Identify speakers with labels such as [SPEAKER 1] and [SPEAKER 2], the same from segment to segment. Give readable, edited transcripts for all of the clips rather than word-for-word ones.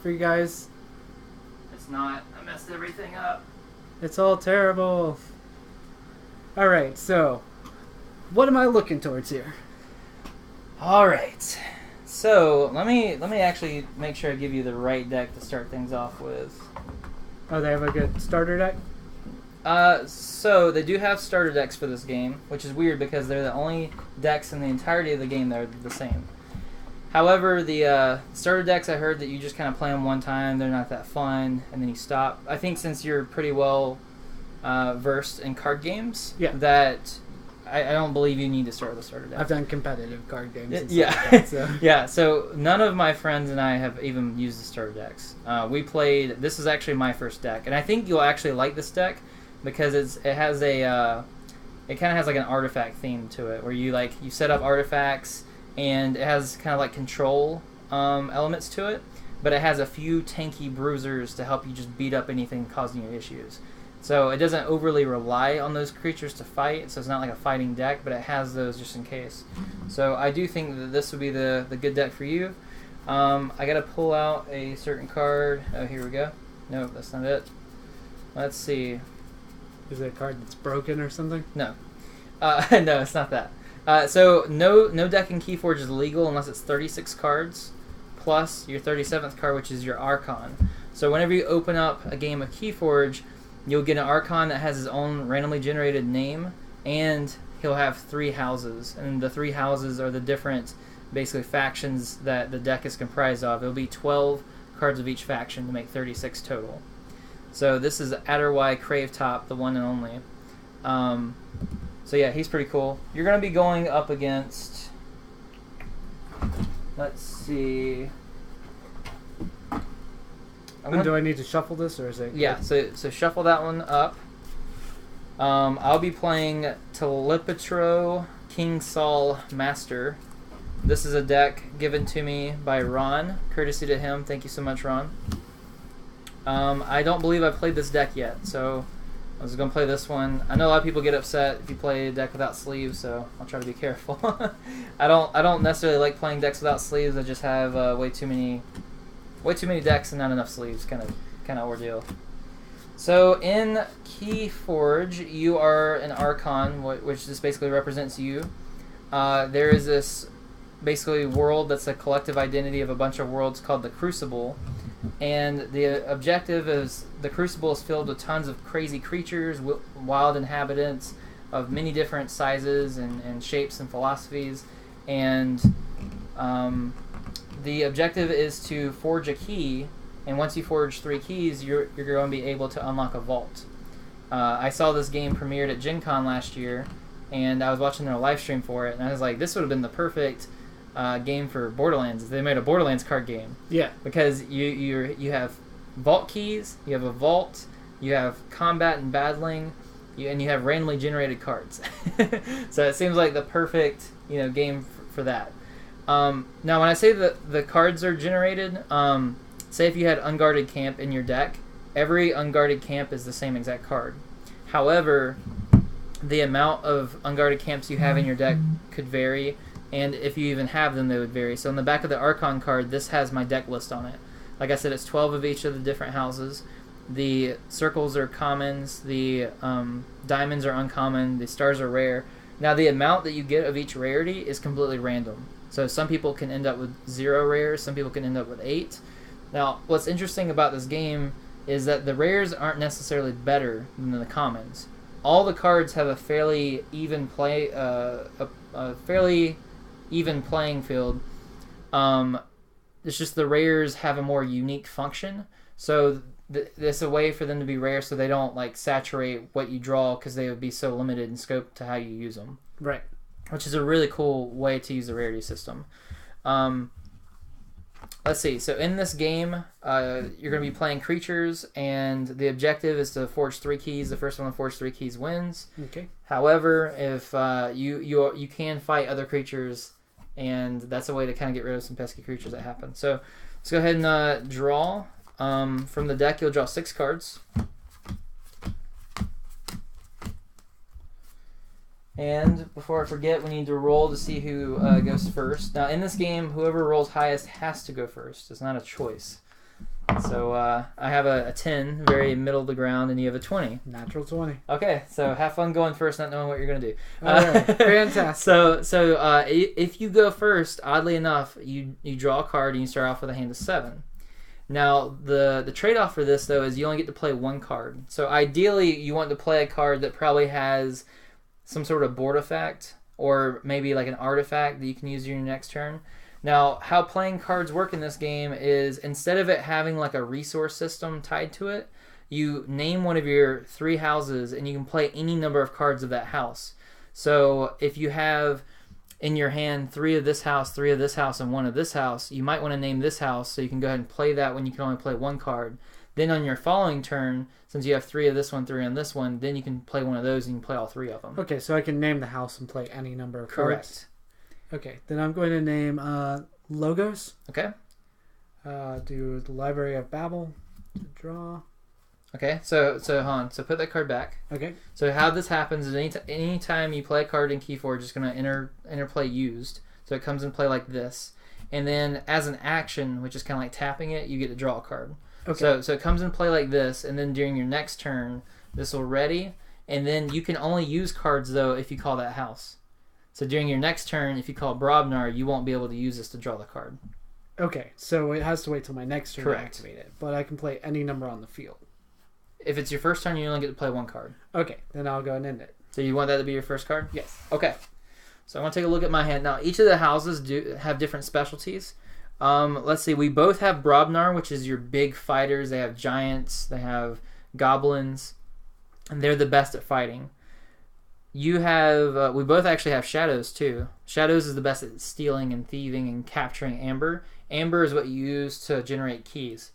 [SPEAKER 1] for you guys.
[SPEAKER 2] It's not. I messed everything up.
[SPEAKER 1] It's all terrible. Alright, so what am I looking towards here?
[SPEAKER 2] Alright. So let me actually make sure I give you the right deck to start things off with.
[SPEAKER 1] Oh, they have a good starter deck?
[SPEAKER 2] So they do have starter decks for this game, which is weird because they're the only decks in the entirety of the game that are the same. However, the starter decks, I heard that you just kind of play them one time, they're not that fun, and then you stop. I think since you're pretty well versed in card games, that I don't believe you need to start with a starter deck.
[SPEAKER 1] I've done competitive card games. And
[SPEAKER 2] yeah,
[SPEAKER 1] stuff like that, so.
[SPEAKER 2] Yeah. So none of my friends and I have even used the starter decks. We played. This is actually my first deck, and I think you'll actually like this deck because it has a it kind of has like an artifact theme to it, where you set up artifacts, and it has kind of like control elements to it, but it has a few tanky bruisers to help you just beat up anything causing you issues. So it doesn't overly rely on those creatures to fight, so it's not like a fighting deck, but it has those just in case. So I do think that this would be the good deck for you. I gotta pull out a certain card. Oh, here we go. No, that's not it. Let's see.
[SPEAKER 1] Is it a card that's broken or something?
[SPEAKER 2] No. No, it's not that. So no deck in KeyForge is legal unless it's 36 cards, plus your 37th card, which is your Archon. So whenever you open up a game of KeyForge, you'll get an Archon that has his own randomly generated name, and he'll have 3 houses. And the 3 houses are the different, basically, factions that the deck is comprised of. It'll be 12 cards of each faction to make 36 total. So this is Adderwy Cravetop, the one and only. So yeah, he's pretty cool. You're going to be going up against... Let's see...
[SPEAKER 1] Do I need to shuffle this, or is it...
[SPEAKER 2] Yeah, so shuffle that one up. I'll be playing Telepatro King Saul Master. This is a deck given to me by Ron. Courtesy to him. Thank you so much, Ron. I don't believe I've played this deck yet, so I was going to play this one. I know a lot of people get upset if you play a deck without sleeves, so I'll try to be careful. I don't necessarily like playing decks without sleeves. I just have way too many decks and not enough sleeves, kind of ordeal. So in KeyForge, you are an Archon, which just basically represents you. There is this basically world that's a collective identity of a bunch of worlds called the Crucible, and the objective is the Crucible is filled with tons of crazy creatures, wild inhabitants of many different sizes and shapes and philosophies, and the objective is to forge a key, and once you forge 3 keys, you're going to be able to unlock a vault. I saw this game premiered at Gen Con last year, and I was watching their live stream for it, and I was like, this would have been the perfect game for Borderlands if they made a Borderlands card game. Yeah. Because you have vault keys, you have a vault, you have combat and battling, and you have randomly generated cards. So it seems like the perfect game for that. Now, when I say that the cards are generated, say if you had Unguarded Camp in your deck, every Unguarded Camp is the same exact card. However, the amount of Unguarded Camps you have in your deck could vary, and if you even have them, they would vary. So in the back of the Archon card, this has my deck list on it. Like I said, it's 12 of each of the different houses. The circles are commons, the diamonds are uncommon, the stars are rare. Now, the amount that you get of each rarity is completely random. So some people can end up with 0 rares, some people can end up with 8. Now, what's interesting about this game is that the rares aren't necessarily better than the commons. All the cards have a fairly even playing field. It's just the rares have a more unique function. So it's a way for them to be rare, so they don't saturate what you draw, because they would be so limited in scope to how you use them. Right. Which is a really cool way to use the rarity system. Let's see. So in this game, you're going to be playing creatures, and the objective is to forge 3 keys. The first one to forge 3 keys wins. Okay. However, if you can fight other creatures, and that's a way to kind of get rid of some pesky creatures that happen. So let's go ahead and draw. From the deck, you'll draw 6 cards. And before I forget, we need to roll to see who goes first. Now, in this game, whoever rolls highest has to go first. It's not a choice. So I have a 10, very middle of the ground, and you have a 20.
[SPEAKER 1] Natural 20.
[SPEAKER 2] Okay, so have fun going first, not knowing what you're going to do.
[SPEAKER 1] All right, fantastic.
[SPEAKER 2] So if you go first, oddly enough, you draw a card and you start off with a hand of 7. Now, the trade-off for this, though, is you only get to play one card. So ideally, you want to play a card that probably has some sort of board effect or maybe like an artifact that you can use during your next turn. Now, how playing cards work in this game is instead of it having like a resource system tied to it, you name one of your 3 houses and you can play any number of cards of that house. So if you have in your hand 3 of this house, 3 of this house, and 1 of this house, you might want to name this house so you can go ahead and play that when you can only play 1 card. Then on your following turn, since you have 3 of this one, 3 on this one, then you can play one of those and you can play all 3 of them.
[SPEAKER 1] Okay, so I can name the house and play any number of
[SPEAKER 2] Correct.
[SPEAKER 1] cards. Okay, then I'm going to name logos.
[SPEAKER 2] Okay.
[SPEAKER 1] Do the Library of Babel. Draw.
[SPEAKER 2] Okay, so Han, so put that card back.
[SPEAKER 1] Okay.
[SPEAKER 2] So how this happens is any time you play a card in KeyForge, it's going to interplay used. So it comes in play like this. And then as an action, which is kind of like tapping it, you get to draw a card.
[SPEAKER 1] Okay.
[SPEAKER 2] So it comes in play like this, and then during your next turn, this will ready. And then you can only use cards, though, if you call that house. So during your next turn, if you call Brobnar, you won't be able to use this to draw the card.
[SPEAKER 1] Okay, so it has to wait till my next turn
[SPEAKER 2] Correct.
[SPEAKER 1] to activate it. But I can play any number on the field.
[SPEAKER 2] If it's your first turn, you only get to play 1 card.
[SPEAKER 1] Okay, then I'll go and end it.
[SPEAKER 2] So you want that to be your first card?
[SPEAKER 1] Yes.
[SPEAKER 2] Okay. So I want to take a look at my hand. Now, each of the houses do have different specialties. Let's see. We both have Brobnar, which is your big fighters. They have giants. They have goblins. And they're the best at fighting. You have... we both actually have Shadows, too. Shadows is the best at stealing and thieving and capturing Amber. Amber is what you use to generate keys.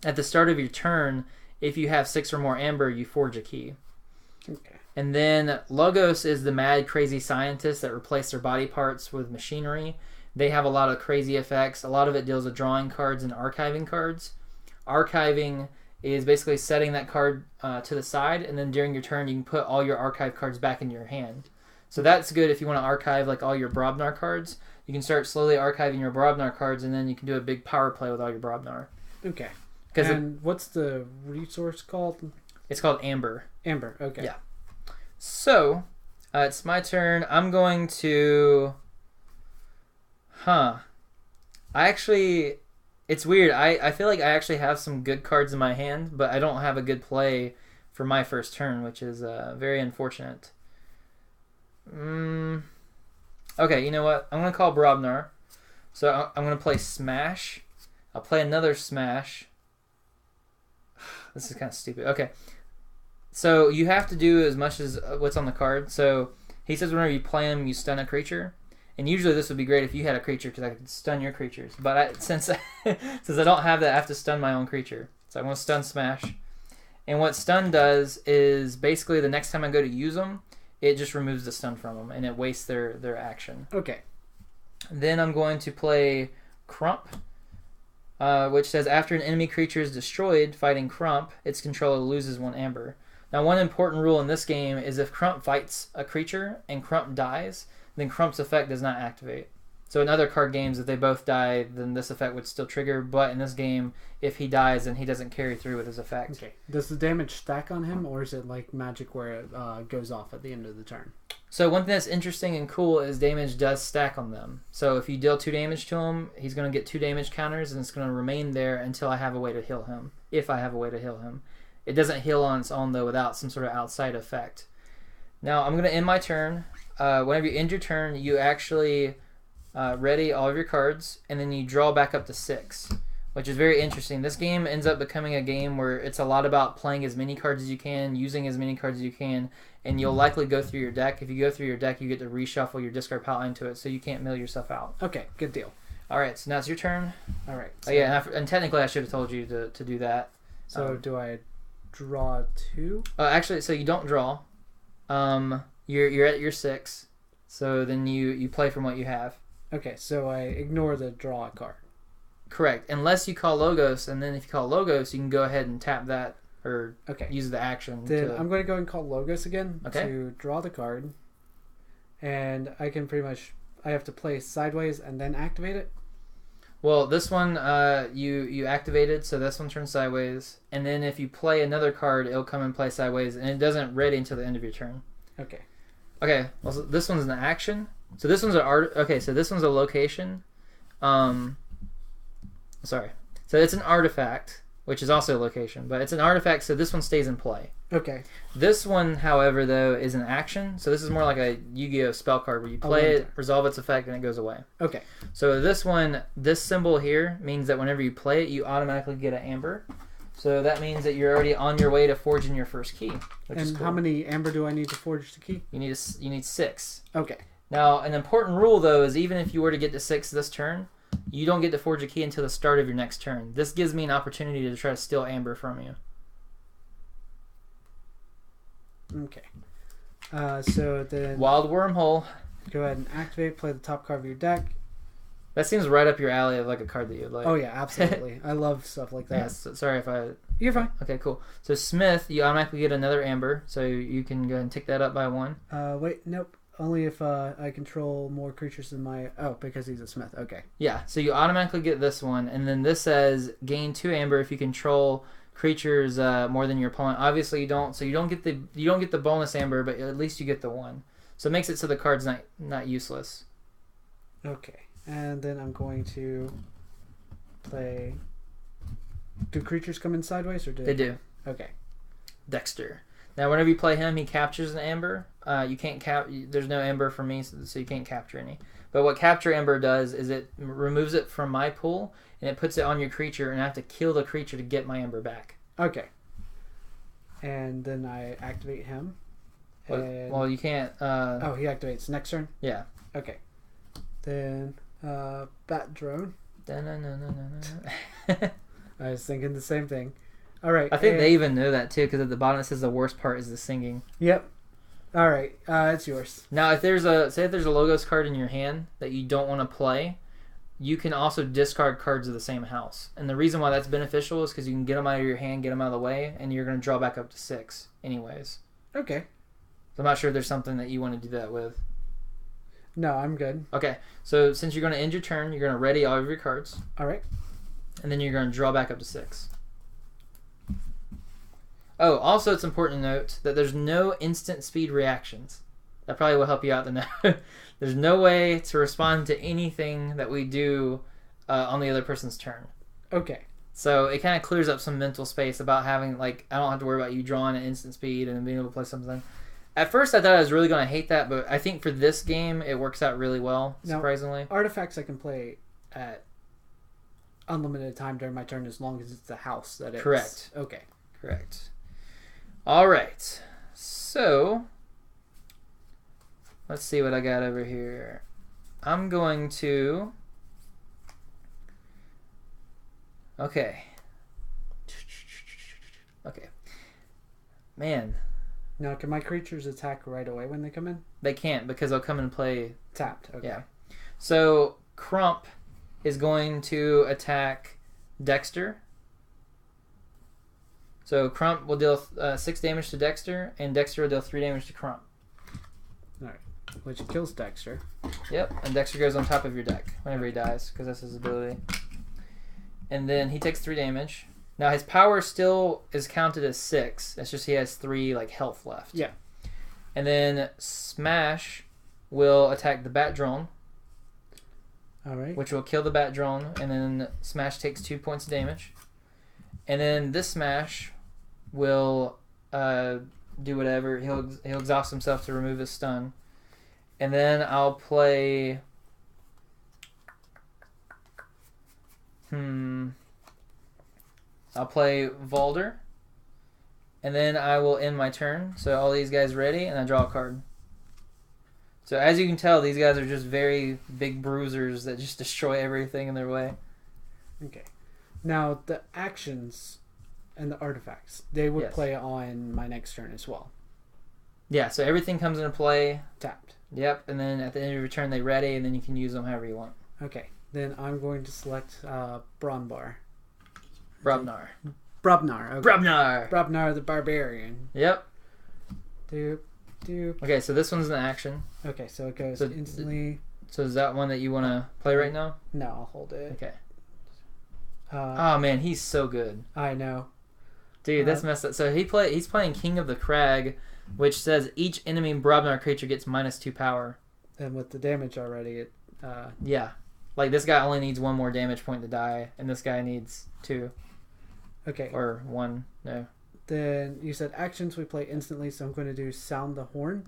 [SPEAKER 2] At the start of your turn, if you have 6 or more Amber, you forge a key.
[SPEAKER 1] Okay.
[SPEAKER 2] And then Logos is the mad, crazy scientists that replace their body parts with machinery. They have a lot of crazy effects. A lot of it deals with drawing cards and archiving cards. Archiving is basically setting that card to the side, and then during your turn, you can put all your archive cards back into your hand. So that's good if you want to archive like all your Brobnar cards. You can start slowly archiving your Brobnar cards, and then you can do a big power play with all your Brobnar.
[SPEAKER 1] Okay. And what's the resource called?
[SPEAKER 2] It's called Amber.
[SPEAKER 1] Amber, okay.
[SPEAKER 2] Yeah. So, it's my turn. I'm going to... It's weird. I feel like I actually have some good cards in my hand, but I don't have a good play for my first turn, which is very unfortunate. Okay, you know what? I'm going to call Brobnar. So I'm going to play Smash. I'll play another Smash. This is kind of stupid. Okay. So you have to do as much as what's on the card. So he says whenever you play him, you stun a creature. And usually this would be great if you had a creature because I could stun your creatures. But since I don't have that, I have to stun my own creature. So I'm going to stun Smash. And what stun does is basically the next time I go to use them, it just removes the stun from them and it wastes their action.
[SPEAKER 1] Okay.
[SPEAKER 2] Then I'm going to play Crump, which says after an enemy creature is destroyed fighting Crump, its controller loses 1 Amber. Now, one important rule in this game is if Crump fights a creature and Crump dies, then Crump's effect does not activate. So in other card games, if they both die, then this effect would still trigger. But in this game, if he dies, then he doesn't carry through with his effect.
[SPEAKER 1] Okay. Does the damage stack on him, or is it like Magic where it goes off at the end of the turn?
[SPEAKER 2] So one thing that's interesting and cool is damage does stack on them. So if you deal 2 damage to him, he's going to get 2 damage counters, and it's going to remain there until I have a way to heal him. If I have a way to heal him. It doesn't heal on its own, though, without some sort of outside effect. Now, I'm going to end my turn. Whenever you end your turn, you actually ready all of your cards, and then you draw back up to 6, which is very interesting. This game ends up becoming a game where it's a lot about playing as many cards as you can, using as many cards as you can, and you'll likely go through your deck. If you go through your deck, you get to reshuffle your discard pile into it, so you can't mill yourself out.
[SPEAKER 1] Okay, good deal.
[SPEAKER 2] All right, so now it's your turn.
[SPEAKER 1] All right.
[SPEAKER 2] So yeah, and technically I should have told you to do that.
[SPEAKER 1] So do I draw 2?
[SPEAKER 2] Actually, so you don't draw. You're at your 6, so then you play from what you have.
[SPEAKER 1] Okay, so I ignore the draw card.
[SPEAKER 2] Correct, unless you call Logos, and then if you call Logos, you can go ahead and tap that or use the action.
[SPEAKER 1] Then I'm going to go and call Logos again
[SPEAKER 2] Okay.
[SPEAKER 1] to draw the card, and I can pretty much I have to play sideways and then activate it.
[SPEAKER 2] Well, this one you activated, so this one turns sideways, and then if you play another card, it'll come and play sideways, and it doesn't ready until the end of your turn.
[SPEAKER 1] Okay.
[SPEAKER 2] Okay. Well, so this one's an action. So this one's an art. Okay. So this one's a location. Sorry. So it's an artifact, which is also a location, but it's an artifact. So this one stays in play.
[SPEAKER 1] Okay.
[SPEAKER 2] This one, however, though, is an action. So this is more like a Yu-Gi-Oh spell card where you play it, resolve its effect, and it goes away.
[SPEAKER 1] Okay.
[SPEAKER 2] So this one, this symbol here means that whenever you play it, you automatically get an amber. So that means that you're already on your way to forging your first key. Which is cool.
[SPEAKER 1] How many amber do I need to forge the key?
[SPEAKER 2] You need 6.
[SPEAKER 1] Okay.
[SPEAKER 2] Now, an important rule though is even if you were to get to 6 this turn, you don't get to forge a key until the start of your next turn. This gives me an opportunity to try to steal amber from you.
[SPEAKER 1] Okay. So then
[SPEAKER 2] Wild Wormhole.
[SPEAKER 1] Go ahead and activate. Play the top card of your deck.
[SPEAKER 2] That seems right up your alley of like a card that you'd like.
[SPEAKER 1] Oh yeah, absolutely. I love stuff like that.
[SPEAKER 2] Yeah, so, sorry if I...
[SPEAKER 1] You're fine.
[SPEAKER 2] Okay, cool. So Smith, you automatically get another amber, so you can go ahead and tick that up by 1.
[SPEAKER 1] Wait, nope. Only if I control more creatures than my... Oh, because he's a Smith. Okay.
[SPEAKER 2] Yeah, so you automatically get this one, and then this says gain 2 amber if you control creatures more than your opponent. Obviously you don't, so you don't get the bonus amber, but at least you get the 1. So it makes it so the card's not useless.
[SPEAKER 1] Okay. And then I'm going to play... Do creatures come in sideways or do
[SPEAKER 2] They do.
[SPEAKER 1] Okay.
[SPEAKER 2] Dexter. Now, whenever you play him, he captures an amber. You can't there's no amber for me, so you can't capture any. But what capture amber does is it removes it from my pool and it puts it on your creature, and I have to kill the creature to get my amber back.
[SPEAKER 1] Okay. And then I activate him.
[SPEAKER 2] Well, you can't.
[SPEAKER 1] Oh, he activates next turn.
[SPEAKER 2] Yeah.
[SPEAKER 1] Okay. Then bat drone. I was thinking the same thing. All right.
[SPEAKER 2] I think they even know that too, because at the bottom it says the worst part is the singing.
[SPEAKER 1] Yep. All right. It's yours.
[SPEAKER 2] Now, if there's a logos card in your hand that you don't want to play, you can also discard cards of the same house. And the reason why that's beneficial is because you can get them out of your hand, get them out of the way, and you're going to draw back up to 6 anyways.
[SPEAKER 1] Okay.
[SPEAKER 2] So I'm not sure if there's something that you want to do that with.
[SPEAKER 1] No, I'm good.
[SPEAKER 2] Okay. So since you're going to end your turn, you're going to ready all of your cards.
[SPEAKER 1] All right.
[SPEAKER 2] And then you're going to draw back up to 6. Oh, also it's important to note that there's no instant speed reactions. That probably will help you out to know. There's no way to respond to anything that we do on the other person's turn.
[SPEAKER 1] Okay.
[SPEAKER 2] So it kind of clears up some mental space about having, like, I don't have to worry about you drawing at instant speed and being able to play something. At first I thought I was really going to hate that, but I think for this game it works out really well, surprisingly.
[SPEAKER 1] Now, artifacts I can play at unlimited time during my turn as long as it's the house that it's...
[SPEAKER 2] Correct.
[SPEAKER 1] Okay.
[SPEAKER 2] Correct. All right. So let's see what I got over here. I'm going to... Okay. Okay. Man.
[SPEAKER 1] Now, can my creatures attack right away when they come in?
[SPEAKER 2] They can't, because they'll come and play...
[SPEAKER 1] Tapped. Okay.
[SPEAKER 2] Yeah. So Crump is going to attack Dexter. So Crump will deal 6 damage to Dexter, and Dexter will deal 3 damage to Crump.
[SPEAKER 1] Alright. Which kills Dexter.
[SPEAKER 2] Yep, and Dexter goes on top of your deck whenever he dies, because that's his ability. And then he takes 3 damage. Now his power still is counted as 6. It's just he has 3 like health left.
[SPEAKER 1] Yeah.
[SPEAKER 2] And then Smash will attack the Bat Drone.
[SPEAKER 1] Alright.
[SPEAKER 2] Which will kill the Bat Drone, and then Smash takes 2 points of damage. And then this Smash will do whatever. He'll exhaust himself to remove his stun. And then I'll play... I'll play Valder. And then I will end my turn. So all these guys ready, and I draw a card. So as you can tell, these guys are just very big bruisers that just destroy everything in their way.
[SPEAKER 1] Okay. Now, the actions and the artifacts, they would play on my next turn as well.
[SPEAKER 2] Yeah, so everything comes into play.
[SPEAKER 1] Tapped.
[SPEAKER 2] Yep, and then at the end of your turn, they ready, and then you can use them however you want.
[SPEAKER 1] Okay. Then I'm going to select Bronbar.
[SPEAKER 2] Brobnar.
[SPEAKER 1] Brobnar. Okay.
[SPEAKER 2] Brobnar!
[SPEAKER 1] Brobnar the Barbarian.
[SPEAKER 2] Yep.
[SPEAKER 1] Doop, doop.
[SPEAKER 2] Okay, so this one's an action.
[SPEAKER 1] Okay, so it goes instantly.
[SPEAKER 2] So is that one that you want to play right now?
[SPEAKER 1] No, I'll hold it.
[SPEAKER 2] Okay. Oh man, he's so good.
[SPEAKER 1] I know.
[SPEAKER 2] Dude, that's messed up. So he's playing King of the Crag, which says each enemy Brobnar creature gets -2 power.
[SPEAKER 1] And with the damage already,
[SPEAKER 2] yeah. Like, this guy only needs 1 more damage point to die, and this guy needs 2.
[SPEAKER 1] Okay.
[SPEAKER 2] Or 1, no.
[SPEAKER 1] Then you said actions we play instantly, so I'm going to do Sound the Horn.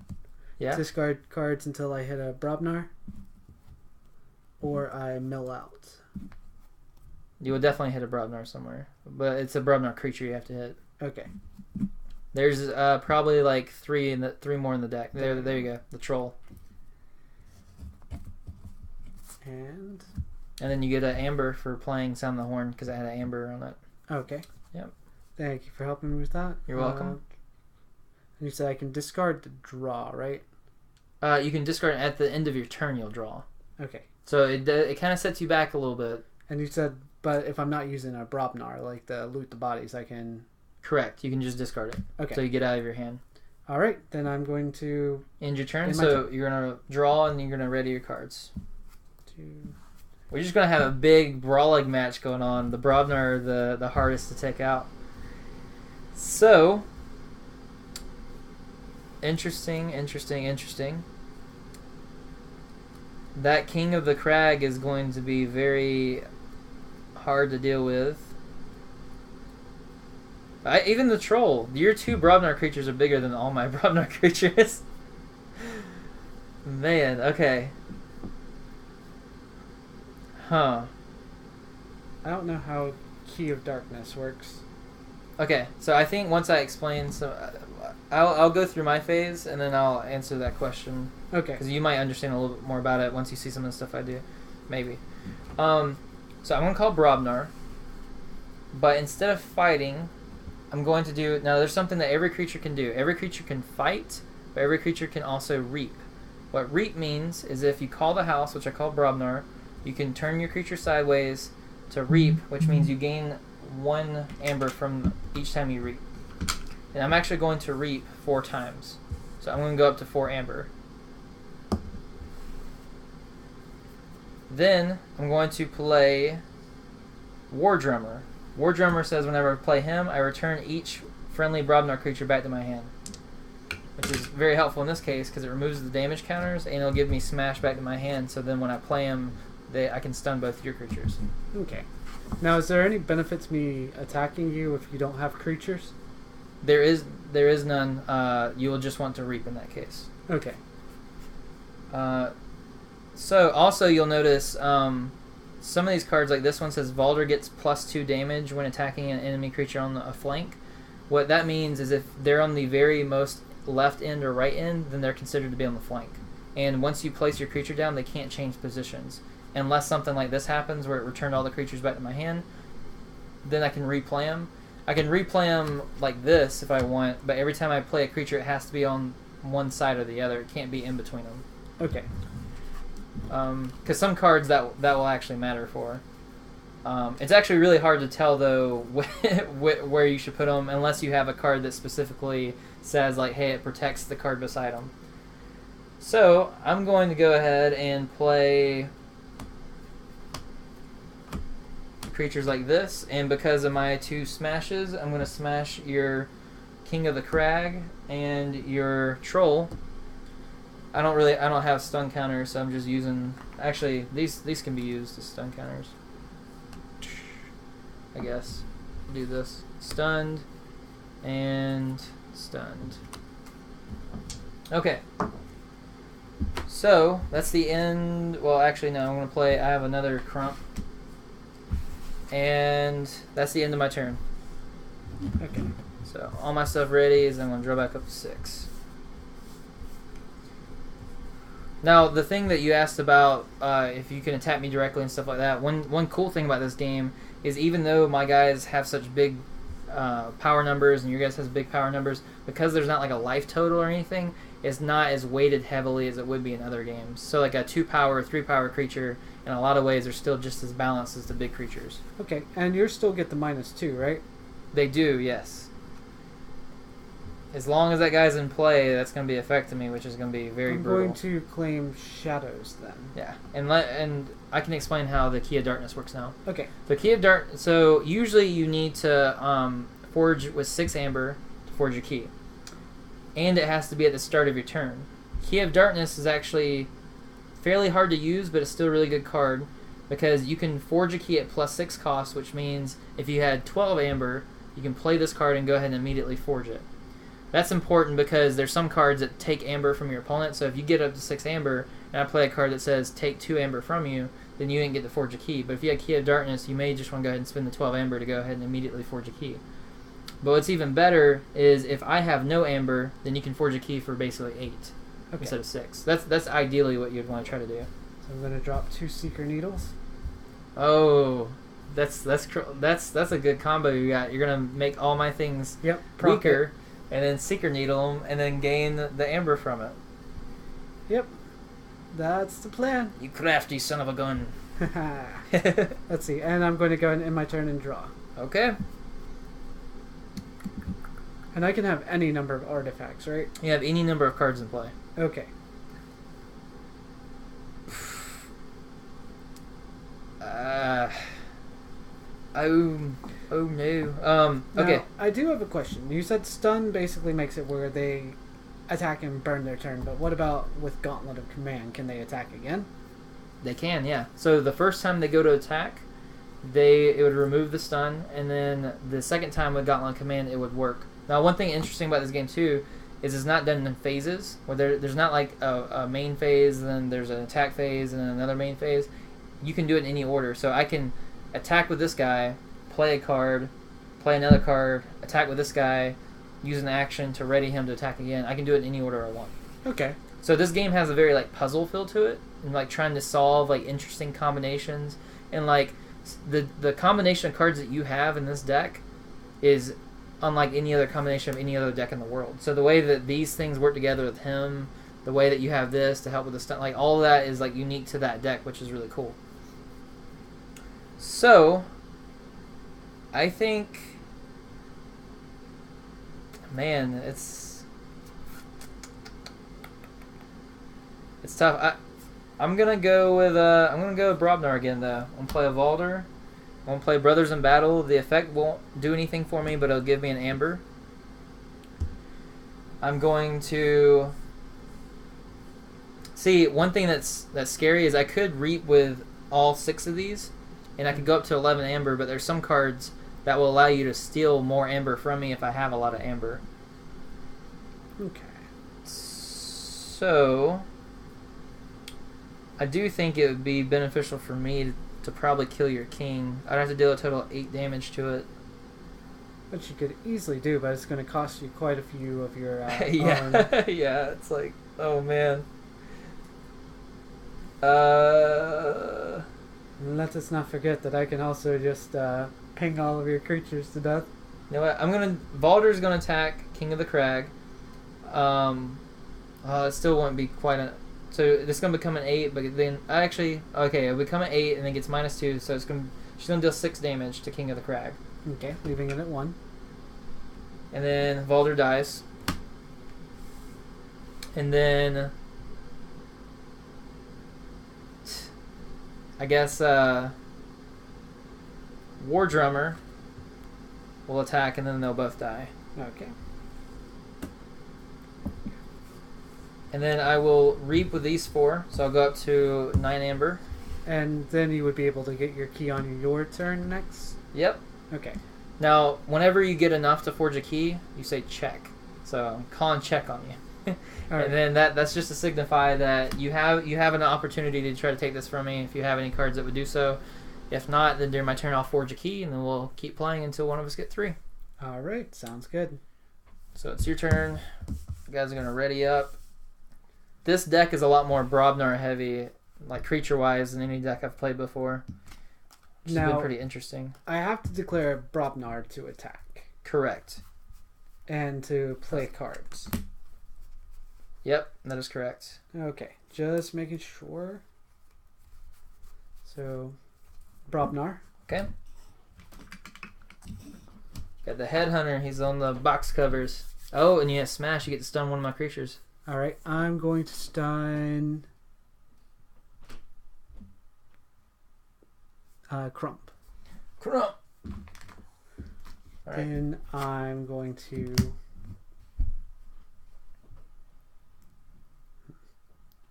[SPEAKER 2] Yeah.
[SPEAKER 1] Discard cards until I hit a Brobnar. Or I mill out.
[SPEAKER 2] You will definitely hit a Brobnar somewhere. But it's a Brobnar creature you have to hit.
[SPEAKER 1] Okay.
[SPEAKER 2] There's probably like 3 more in the deck. There you go. The troll.
[SPEAKER 1] And
[SPEAKER 2] then you get an amber for playing Sound the Horn because I had an amber on it.
[SPEAKER 1] okay.
[SPEAKER 2] Yep.
[SPEAKER 1] Thank you for helping me with that.
[SPEAKER 2] You're welcome.
[SPEAKER 1] And you said I can discard to draw, right?
[SPEAKER 2] You can discard it at the end of your turn. You'll draw.
[SPEAKER 1] Okay.
[SPEAKER 2] So it kind of sets you back a little bit.
[SPEAKER 1] And you said, but if I'm not using a Brobnar, like the loot the bodies, I can...
[SPEAKER 2] Correct. You can just discard it.
[SPEAKER 1] Okay.
[SPEAKER 2] So you get out of your hand.
[SPEAKER 1] All right. Then I'm going to...
[SPEAKER 2] End your turn. So you're going to draw and you're going to ready your cards. We're just going to have a big brawling match going on. The Brobnar are the hardest to take out. So... Interesting. That King of the Crag is going to be very hard to deal with. Even the troll. Your 2 Brobnar creatures are bigger than all my Brobnar creatures. Man, okay. Huh.
[SPEAKER 1] I don't know how Key of Darkness works.
[SPEAKER 2] Okay, so I think once I explain some... I'll go through my phase, and then I'll answer that question.
[SPEAKER 1] Okay.
[SPEAKER 2] Because you might understand a little bit more about it once you see some of the stuff I do. Maybe. So I'm going to call Brobnar. But instead of fighting, I'm going to do... Now, there's something that every creature can do. Every creature can fight, but every creature can also reap. What reap means is if you call the house, which I call Brobnar, you can turn your creature sideways to reap, which means you gain 1 amber from each time you reap. And I'm actually going to reap 4 times. So I'm going to go up to 4 amber. Then I'm going to play War Drummer. War Drummer says whenever I play him, I return each friendly Brobnar creature back to my hand. Which is very helpful in this case because it removes the damage counters and it'll give me smash back to my hand, so then when I play him, I can stun both your creatures.
[SPEAKER 1] Okay. Now, is there any benefit to me attacking you if you don't have creatures?
[SPEAKER 2] There is none. You will just want to reap in that case.
[SPEAKER 1] Okay.
[SPEAKER 2] So also you'll notice some of these cards, like this one says Valder gets +2 damage when attacking an enemy creature on a flank. What that means is if they're on the very most left end or right end, then they're considered to be on the flank. And once you place your creature down, they can't change positions. Unless something like this happens where it returned all the creatures back to my hand, then I can replay them. I can replay them like this if I want, but every time I play a creature, it has to be on one side or the other. It can't be in between them.
[SPEAKER 1] Okay.
[SPEAKER 2] Because some cards that will actually matter for. It's actually really hard to tell, though, where you should put them, unless you have a card that specifically says, like, hey, it protects the card beside them. So, I'm going to go ahead and play creatures like this, and because of my 2 smashes, I'm going to smash your King of the Crag and your Troll. I don't have stun counters, so I'm just using... Actually, these can be used as stun counters. I guess. Do this. Stunned. And stunned. Okay. So, that's the end... Well, actually, no. I'm going to play... I have another Crump. And that's the end of my turn.
[SPEAKER 1] Okay.
[SPEAKER 2] So, all my stuff ready is I'm going to draw back up to 6. Now, the thing that you asked about if you can attack me directly and stuff like that, one cool thing about this game is even though my guys have such big power numbers and your guys has big power numbers, because there's not like a life total or anything, it's not as weighted heavily as it would be in other games. So like a 2-power, 3-power creature, in a lot of ways, are still just as balanced as the big creatures.
[SPEAKER 1] Okay, and you still get the -2, right?
[SPEAKER 2] They do, yes. as long as that guy's in play, that's going to be affecting me, which is going to be very brutal.
[SPEAKER 1] I'm going to claim shadows then.
[SPEAKER 2] Yeah, and I can explain how the Key of Darkness works now.
[SPEAKER 1] Okay.
[SPEAKER 2] The Key of Darkness. So usually you need to forge with 6 amber to forge a key, and it has to be at the start of your turn. Key of Darkness is actually fairly hard to use, but it's still a really good card because you can forge a key at +6 cost, which means if you had 12 amber, you can play this card and go ahead and immediately forge it. That's important because there's some cards that take amber from your opponent, so if you get up to 6 amber, and I play a card that says take 2 amber from you, then you didn't get to forge a key. But if you had Key of Darkness, you may just want to go ahead and spend the 12 amber to go ahead and immediately forge a key. But what's even better is if I have no amber, then you can forge a key for basically 8 instead of 6. That's ideally what you'd want to try to do.
[SPEAKER 1] So I'm going to drop 2 Seeker Needles.
[SPEAKER 2] Oh, that's a good combo you got. You're gonna make all my things weaker, and then Seeker Needle them, and then gain the amber from it.
[SPEAKER 1] Yep, that's the plan.
[SPEAKER 2] You crafty son of a gun.
[SPEAKER 1] Let's see, and I'm going to go in my turn and draw.
[SPEAKER 2] Okay.
[SPEAKER 1] And I can have any number of artifacts, right?
[SPEAKER 2] You have any number of cards in play.
[SPEAKER 1] Okay.
[SPEAKER 2] Oh no. Okay.
[SPEAKER 1] Now, I do have a question. You said stun basically makes it where they attack and burn their turn, but what about with Gauntlet of Command? Can they attack again?
[SPEAKER 2] They can, yeah. So the first time they go to attack, it would remove the stun, and then the second time with Gauntlet of Command, it would work. Now, one thing interesting about this game too is it's not done in phases, where there's not like a main phase, and then there's an attack phase, and then another main phase. You can do it in any order. So I can attack with this guy, play a card, play another card, attack with this guy, use an action to ready him to attack again. I can do it in any order I want.
[SPEAKER 1] Okay.
[SPEAKER 2] So this game has a very like puzzle feel to it, and like trying to solve like interesting combinations, and like the combination of cards that you have in this deck is unlike any other combination of any other deck in the world. So the way that these things work together with him, the way that you have this to help with the stunt, like all of that is like unique to that deck, which is really cool. So I think, man, it's tough. I'm gonna go with Brobnar again though. I'm gonna play a Valder. I'm gonna play Brothers in Battle. The effect won't do anything for me, but it'll give me an amber. I'm going to see, one thing that's scary is I could reap with all 6 of these, and I could go up to 11 amber, but there's some cards that will allow you to steal more amber from me if I have a lot of amber.
[SPEAKER 1] Okay.
[SPEAKER 2] So I do think it would be beneficial for me to probably kill your king. I'd have to deal a total of 8 damage to it.
[SPEAKER 1] Which you could easily do, but it's going to cost you quite a few of your
[SPEAKER 2] yeah. Yeah, it's like, oh man.
[SPEAKER 1] Let us not forget that I can also just ping all of your creatures to death.
[SPEAKER 2] You know what? Valder's gonna attack King of the Crag. It still won't be quite a. So it's gonna become an 8, but then it'll become an 8 and then gets -2. So she's gonna deal 6 damage to King of the Crag.
[SPEAKER 1] Okay, leaving it at 1.
[SPEAKER 2] And then Valder dies. And then I guess War Drummer will attack, and then they'll both die.
[SPEAKER 1] Okay.
[SPEAKER 2] And then I will reap with these 4, so I'll go up to 9 amber.
[SPEAKER 1] And then you would be able to get your key on your turn next?
[SPEAKER 2] Yep.
[SPEAKER 1] Okay.
[SPEAKER 2] Now, whenever you get enough to forge a key, you say check. So I'm calling check on you.
[SPEAKER 1] Right.
[SPEAKER 2] And then that's just to signify that you have an opportunity to try to take this from me if you have any cards that would do so. If not, then during my turn I'll forge a key, and then we'll keep playing until one of us get 3.
[SPEAKER 1] All right, sounds good.
[SPEAKER 2] So it's your turn. You guys are going to ready up. This deck is a lot more Brobnar heavy, like creature-wise, than any deck I've played before. Which has been pretty interesting.
[SPEAKER 1] I have to declare Brobnar to attack.
[SPEAKER 2] Correct.
[SPEAKER 1] And to play cards.
[SPEAKER 2] Yep, that is correct.
[SPEAKER 1] Okay, just making sure. So, Brobnar.
[SPEAKER 2] Okay. Got the Headhunter. He's on the box covers. Oh, and you have smash. You get to stun one of my creatures.
[SPEAKER 1] All right, I'm going to stun Crump.
[SPEAKER 2] Crump. All right.
[SPEAKER 1] Then I'm going to.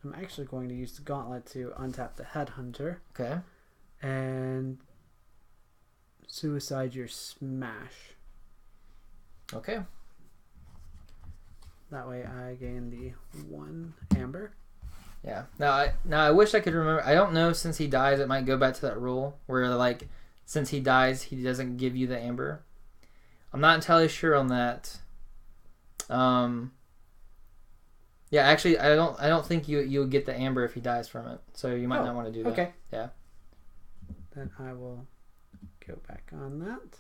[SPEAKER 1] I'm actually going to use the Gauntlet to untap the Headhunter.
[SPEAKER 2] Okay.
[SPEAKER 1] And suicide your smash.
[SPEAKER 2] Okay.
[SPEAKER 1] That way I gain the 1 amber.
[SPEAKER 2] Yeah. Now I wish I could remember. I don't know, since he dies, it might go back to that rule where, like, since he dies, he doesn't give you the amber. I'm not entirely sure on that. Yeah, actually, I don't think you'll get the amber if he dies from it. So you might not want to do that.
[SPEAKER 1] Okay.
[SPEAKER 2] Yeah.
[SPEAKER 1] Then I will go back on that.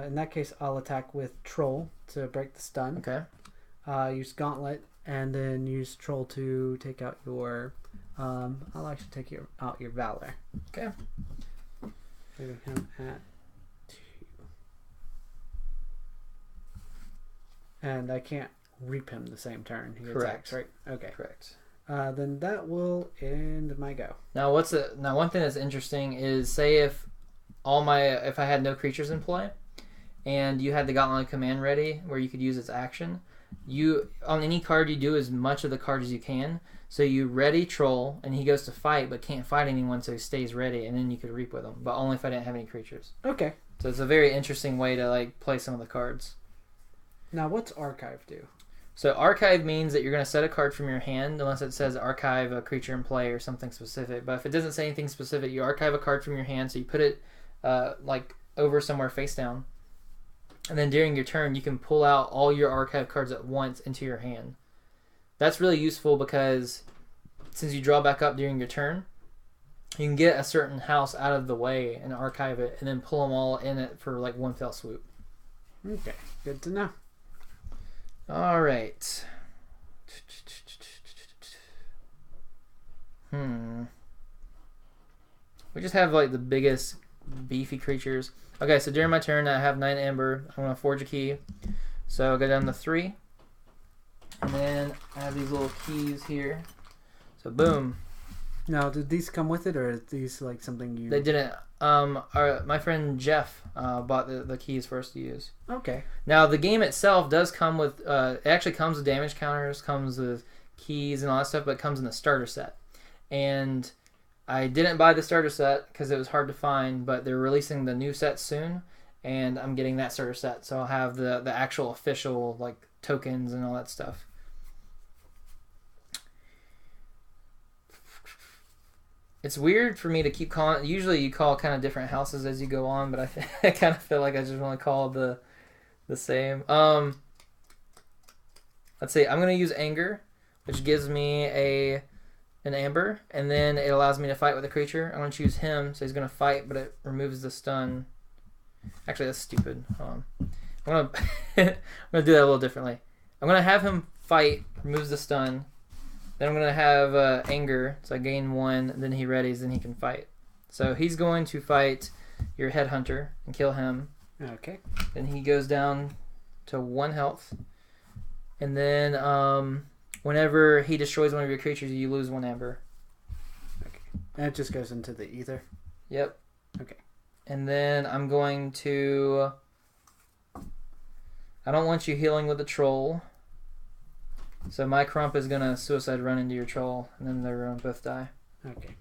[SPEAKER 1] In that case, I'll attack with Troll to break the stun.
[SPEAKER 2] Okay.
[SPEAKER 1] Use Gauntlet, and then use Troll to take out your... I'll actually take out your Valor.
[SPEAKER 2] Okay.
[SPEAKER 1] Leaving him at 2. And I can't reap him the same turn. He attacks, right? Okay.
[SPEAKER 2] Correct.
[SPEAKER 1] Then that will end my go.
[SPEAKER 2] Now one thing that's interesting is, say if I had no creatures in play, and you had the Gauntlet command ready where you could use its action, you on any card you do as much of the card as you can. So you ready Troll, and he goes to fight, but can't fight anyone, so he stays ready, and then you could reap with him, but only if I didn't have any creatures.
[SPEAKER 1] Okay.
[SPEAKER 2] So it's a very interesting way to, like, play some of the cards.
[SPEAKER 1] Now, what's Archive do?
[SPEAKER 2] So Archive means that you're going to set a card from your hand, unless it says archive a creature in play or something specific. But if it doesn't say anything specific, you archive a card from your hand, so you put it like over somewhere face down. And then during your turn, you can pull out all your archive cards at once into your hand. That's really useful because since you draw back up during your turn, you can get a certain house out of the way and archive it, and then pull them all in it for like one fell swoop.
[SPEAKER 1] Okay, good to know.
[SPEAKER 2] All right. We just have like the biggest beefy creatures. Okay, so during my turn, I have 9 amber. I'm going to forge a key. So I'll go down to 3. And then I have these little keys here. So boom.
[SPEAKER 1] Now, did these come with it, or is these like something you...
[SPEAKER 2] They didn't. My friend Jeff bought the keys for us to use.
[SPEAKER 1] Okay.
[SPEAKER 2] Now, the game itself does come with... it actually comes with damage counters, comes with keys and all that stuff, but it comes in the starter set. And I didn't buy the starter set because it was hard to find, but they're releasing the new set soon, and I'm getting that starter set. So I'll have the actual official like tokens and all that stuff. It's weird for me to keep calling. Usually you call kind of different houses as you go on, but I kind of feel like I just want to call the same. Let's see. I'm going to use Anger, which gives me an amber, and then it allows me to fight with a creature. I'm going to choose him, so he's going to fight, but it removes the stun. Actually, that's stupid. Hold on. I'm going to do that a little differently. I'm going to have him fight, removes the stun. Then I'm going to have Anger, so I gain 1, then he readies, then he can fight. So he's going to fight your Headhunter and kill him.
[SPEAKER 1] Okay.
[SPEAKER 2] Then he goes down to 1 health. And then whenever he destroys one of your creatures, you lose 1 amber.
[SPEAKER 1] Okay. And it just goes into the ether?
[SPEAKER 2] Yep.
[SPEAKER 1] Okay.
[SPEAKER 2] And then I'm going to... I don't want you healing with the Troll. So my Crump is going to suicide run into your Troll, and then they're going to both die.
[SPEAKER 1] Okay.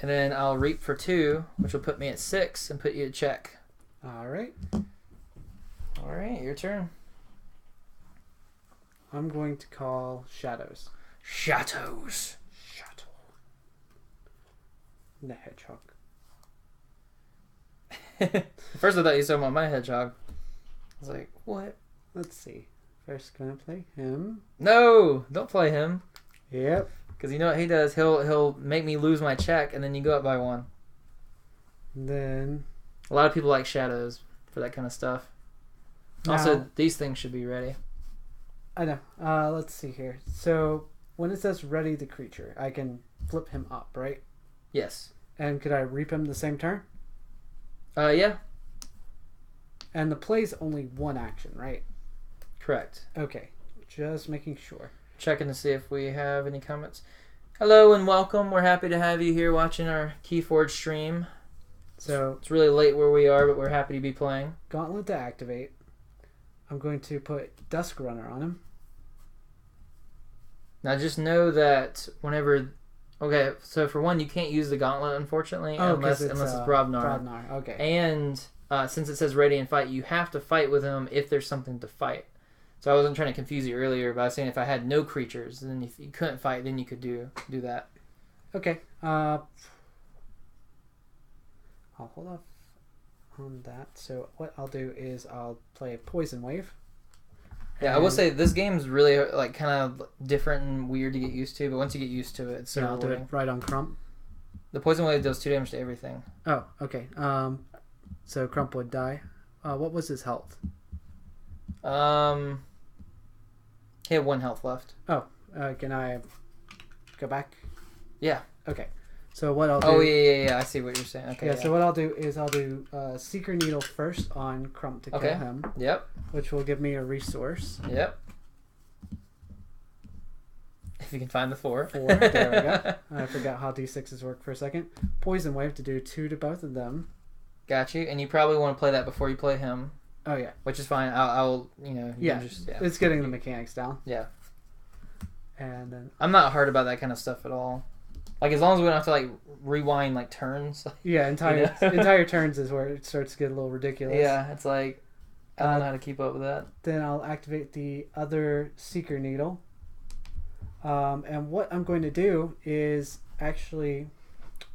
[SPEAKER 2] And then I'll Reap for 2, which will put me at 6 and put you at check.
[SPEAKER 1] Alright.
[SPEAKER 2] Alright, your turn.
[SPEAKER 1] I'm going to call Shadows.
[SPEAKER 2] Shadows.
[SPEAKER 1] Shadow. The Hedgehog.
[SPEAKER 2] First I thought you were talking about my Hedgehog. I was like, what?
[SPEAKER 1] Let's see. First gonna play him.
[SPEAKER 2] No! Don't play him.
[SPEAKER 1] Yep.
[SPEAKER 2] Because you know what he does? He'll make me lose my check, and then you go up by 1.
[SPEAKER 1] Then...
[SPEAKER 2] A lot of people like Shadows for that kind of stuff.
[SPEAKER 1] Now,
[SPEAKER 2] Also, these things should be ready.
[SPEAKER 1] I know. Let's see here. So, when it says ready the creature, I can flip him up, right?
[SPEAKER 2] Yes.
[SPEAKER 1] And could I reap him the same turn?
[SPEAKER 2] Yeah.
[SPEAKER 1] And the play's only one action, right?
[SPEAKER 2] Correct.
[SPEAKER 1] Okay, just making sure.
[SPEAKER 2] Checking to see if we have any comments. Hello and welcome. We're happy to have you here watching our KeyForge stream.
[SPEAKER 1] So
[SPEAKER 2] it's really late where we are, but we're happy to be playing.
[SPEAKER 1] Gauntlet to activate. I'm going to put Dusk Runner on him.
[SPEAKER 2] Now just know that whenever... Okay, so for one, you can't use the Gauntlet, unfortunately, unless it's Brobnar.
[SPEAKER 1] Brobnar, okay.
[SPEAKER 2] And since it says ready and fight, you have to fight with him if there's something to fight. So I wasn't trying to confuse you earlier, but I was saying if I had no creatures, then if you couldn't fight, then you could do that.
[SPEAKER 1] Okay. I'll hold off on that. So what I'll do is I'll play Poison Wave.
[SPEAKER 2] Yeah, I will say this game's really like kind of different and weird to get used to, but once you get used to it, it's so
[SPEAKER 1] I'll do it right on Crump.
[SPEAKER 2] The Poison Wave does 2 damage to everything.
[SPEAKER 1] Oh, okay. So Crump would die. What was his health?
[SPEAKER 2] He had 1 health left.
[SPEAKER 1] Oh, can I go back?
[SPEAKER 2] Yeah.
[SPEAKER 1] Okay. So what I'll do...
[SPEAKER 2] Oh, yeah. I see what you're saying. Okay.
[SPEAKER 1] Yeah, so what I'll do is I'll do Seeker Needle first on Crump to kill him.
[SPEAKER 2] Yep.
[SPEAKER 1] Which will give me a resource.
[SPEAKER 2] Yep. If you can find the 4.
[SPEAKER 1] 4. There we go. I forgot how D6s work for a second. Poison Wave to do 2 to both of them.
[SPEAKER 2] Got you. And you probably want to play that before you play him.
[SPEAKER 1] Oh, yeah.
[SPEAKER 2] Which is fine. I'll
[SPEAKER 1] It's getting the mechanics down.
[SPEAKER 2] Yeah.
[SPEAKER 1] And then...
[SPEAKER 2] I'm not hard about that kind of stuff at all. Like, as long as we don't have to, like, rewind, like, turns.
[SPEAKER 1] Yeah, entire turns is where it starts to get a little ridiculous.
[SPEAKER 2] Yeah, it's like, I don't know how to keep up with that.
[SPEAKER 1] Then I'll activate the other Seeker Needle. And what I'm going to do is actually...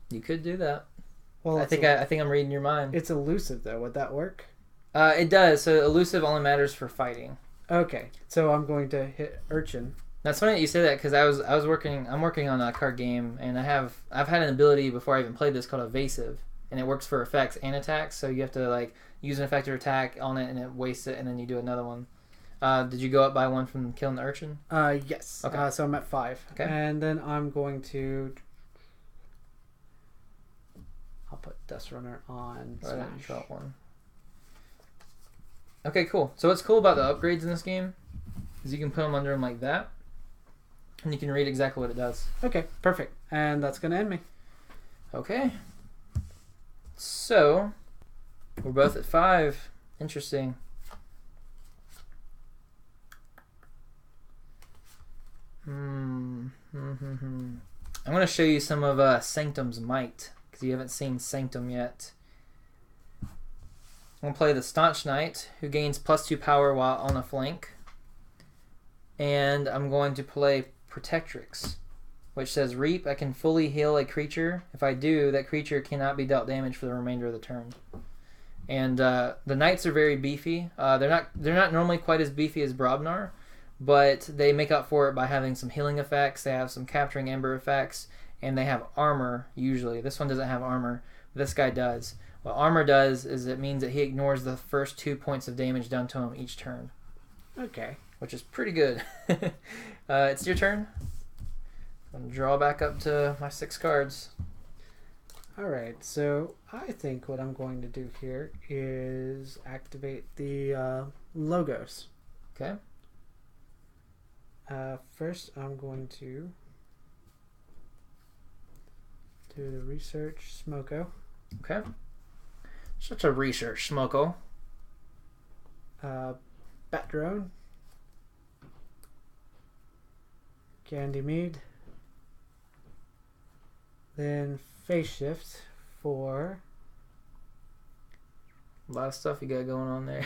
[SPEAKER 2] You could do that.
[SPEAKER 1] Well,
[SPEAKER 2] I think I'm reading your mind.
[SPEAKER 1] It's elusive, though. Would that work?
[SPEAKER 2] It does. So elusive only matters for fighting.
[SPEAKER 1] Okay, so I'm going to hit Urchin.
[SPEAKER 2] That's funny that you say that because I'm working on a card game and I've had an ability before I even played this called Evasive, and it works for effects and attacks. So you have to like use an effect or attack on it and it wastes it, and then you do another one. Did you go up by 1 from killing the Urchin?
[SPEAKER 1] Yes.
[SPEAKER 2] Okay.
[SPEAKER 1] So I'm at 5.
[SPEAKER 2] Okay.
[SPEAKER 1] And then I'm going to... I'll put Dust Runner on Smash.
[SPEAKER 2] Draw 1. Okay, cool. So what's cool about the upgrades in this game is you can put them under them like that, and you can read exactly what it does.
[SPEAKER 1] Okay, perfect. And that's going to end me.
[SPEAKER 2] Okay. So, we're both at 5. Interesting. I'm going to show you some of Sanctum's might, because you haven't seen Sanctum yet. I'm going to play the Staunch Knight, who gains +2 power while on a flank. And I'm going to play Protectrix, which says Reap. I can fully heal a creature. If I do, that creature cannot be dealt damage for the remainder of the turn. And the Knights are very beefy. They're not normally quite as beefy as Brobnar, but they make up for it by having some healing effects. They have some Capturing Ember effects, and they have armor usually. This one doesn't have armor, but this guy does. What armor does is it means that he ignores the first 2 points of damage done to him each turn.
[SPEAKER 1] Okay.
[SPEAKER 2] Which is pretty good. It's your turn. I'm going to draw back up to my 6 cards.
[SPEAKER 1] Alright, so I think what I'm going to do here is activate the logos.
[SPEAKER 2] Okay.
[SPEAKER 1] First, I'm going to do the Research Smoko.
[SPEAKER 2] Okay. Such a research, Smoko.
[SPEAKER 1] Bat Drone. Candy Mead. Then Phase Shift for...
[SPEAKER 2] A lot of stuff you got going on there.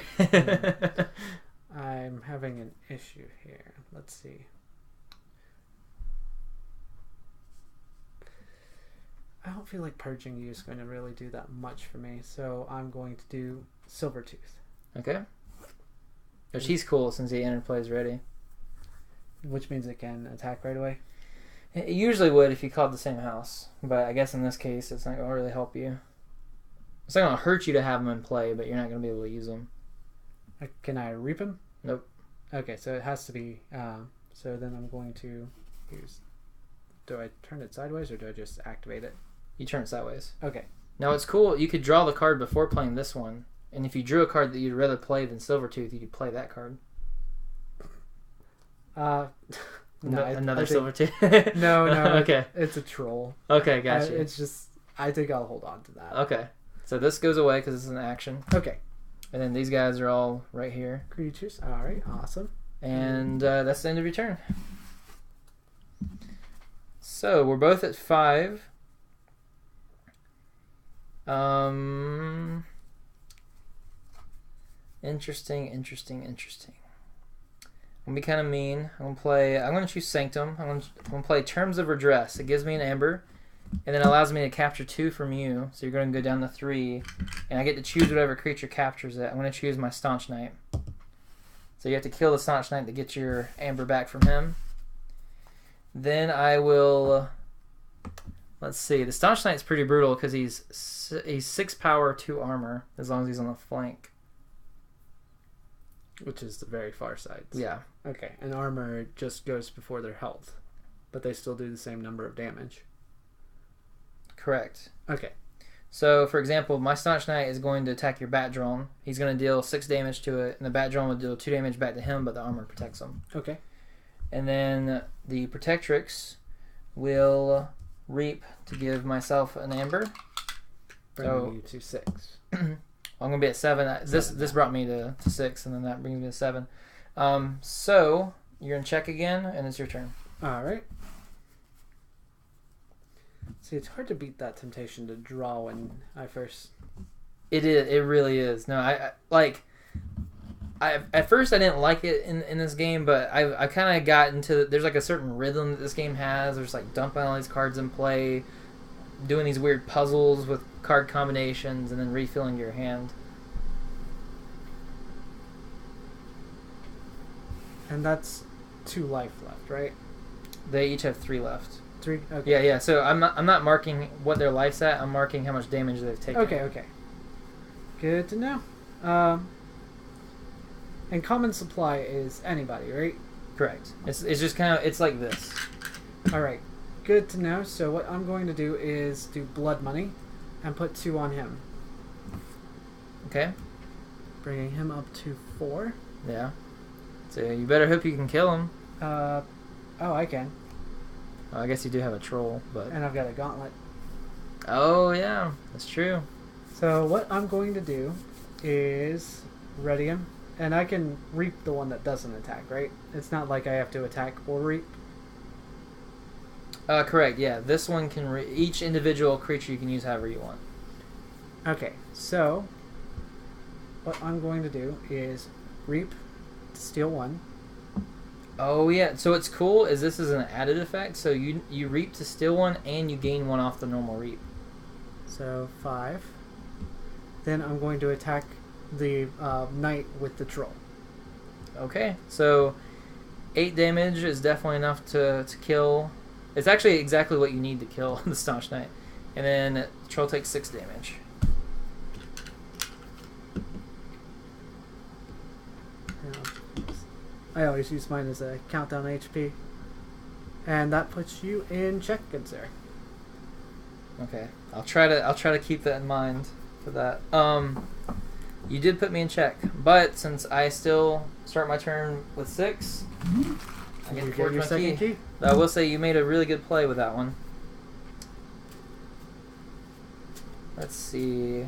[SPEAKER 1] I'm having an issue here. Let's see. I don't feel like Purging You is going to really do that much for me, so I'm going to do Silvertooth.
[SPEAKER 2] Okay. Which he's cool since the interplay is ready.
[SPEAKER 1] Which means it can attack right away?
[SPEAKER 2] It usually would if you called the same house, but I guess in this case it's not going to really help you. It's not going to hurt you to have them in play, but you're not going to be able to use them.
[SPEAKER 1] Can I reap him?
[SPEAKER 2] Nope.
[SPEAKER 1] Okay, so it has to be... so then I'm going to use... Do I turn it sideways or do I just activate it?
[SPEAKER 2] You turn it sideways.
[SPEAKER 1] Okay.
[SPEAKER 2] Now it's cool. You could draw the card before playing this one, And if you drew a card that you'd rather play than Silvertooth, you could play that card.
[SPEAKER 1] No,
[SPEAKER 2] Another
[SPEAKER 1] I think,
[SPEAKER 2] Silvertooth?
[SPEAKER 1] no,
[SPEAKER 2] Okay.
[SPEAKER 1] It's a troll.
[SPEAKER 2] Okay, gotcha.
[SPEAKER 1] It's just, I think I'll hold on to that.
[SPEAKER 2] Okay. So this goes away because it's an action.
[SPEAKER 1] Okay.
[SPEAKER 2] And then these guys are all right here.
[SPEAKER 1] Creatures. All right. Awesome.
[SPEAKER 2] And that's the end of your turn. So we're both at 5. Interesting. I'm gonna be kind of mean. I'm gonna choose Sanctum. I'm gonna play Terms of Redress. It gives me an Amber, and then allows me to capture 2 from you. So you're gonna go down to 3, and I get to choose whatever creature captures it. I'm gonna choose my Staunch Knight. So you have to kill the Staunch Knight to get your Amber back from him. Then I will. Let's see. The Staunch Knight's pretty brutal because he's 6 power, 2 armor, as long as he's on the flank.
[SPEAKER 1] Which is the very far side.
[SPEAKER 2] Yeah.
[SPEAKER 1] Okay. And armor just goes before their health, but they still do the same number of damage.
[SPEAKER 2] Correct.
[SPEAKER 1] Okay.
[SPEAKER 2] So, for example, my Staunch Knight is going to attack your Bat Drone. He's going to deal 6 damage to it, and the Bat Drone will deal 2 damage back to him, but the armor protects him.
[SPEAKER 1] Okay.
[SPEAKER 2] And then the Protectrix will Reap to give myself an Amber.
[SPEAKER 1] Bringing you to 6.
[SPEAKER 2] I'm going to be at 7. This brought me to 6, and then that brings me to 7. So, you're in check again, and it's your turn.
[SPEAKER 1] All right. See, it's hard to beat that temptation to draw when I first...
[SPEAKER 2] It is. It really is. No, I at first I didn't like it in this game, but I kind of got into... There's like a certain rhythm that this game has. There's like dumping all these cards in play, doing these weird puzzles with card combinations, and then refilling your hand.
[SPEAKER 1] And that's 2 life left, right?
[SPEAKER 2] They each have 3 left.
[SPEAKER 1] 3? Okay.
[SPEAKER 2] Yeah. So I'm not marking what their life's at. I'm marking how much damage they've taken.
[SPEAKER 1] Okay. Good to know. And common supply is anybody, right?
[SPEAKER 2] Correct. It's just kind of... It's like this.
[SPEAKER 1] All right. Good to know. So what I'm going to do is do Blood Money and put 2 on him.
[SPEAKER 2] Okay.
[SPEAKER 1] Bringing him up to 4.
[SPEAKER 2] Yeah. So you better hope you can kill him.
[SPEAKER 1] Oh, I can.
[SPEAKER 2] Well, I guess you do have a troll, but...
[SPEAKER 1] And I've got a gauntlet.
[SPEAKER 2] Oh, yeah. That's true.
[SPEAKER 1] So what I'm going to do is ready him. And I can reap the one that doesn't attack, right? It's not like I have to attack or reap.
[SPEAKER 2] Correct, yeah. This one can... Each individual creature you can use however you want.
[SPEAKER 1] Okay, so what I'm going to do is reap to steal 1.
[SPEAKER 2] Oh, yeah. So what's cool is this is an added effect. So you reap to steal 1, and you gain 1 off the normal reap.
[SPEAKER 1] So 5. Then I'm going to attack the knight with the troll.
[SPEAKER 2] Okay, so 8 damage is definitely enough to kill. It's actually exactly what you need to kill the Staunch Knight. And then the troll takes 6 damage.
[SPEAKER 1] I always use mine as a countdown HP. And that puts you in check, good sir.
[SPEAKER 2] Okay, I'll try to keep that in mind for that. You did put me in check, but since I still start my turn with 6, I get to forge my key. But I will say you made a really good play with that one. Let's see.